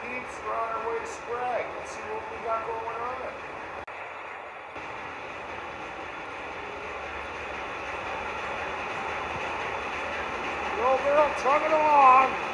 peeps. We're on our way to Sprague. Let's see what we got going on. Girl, chug it along.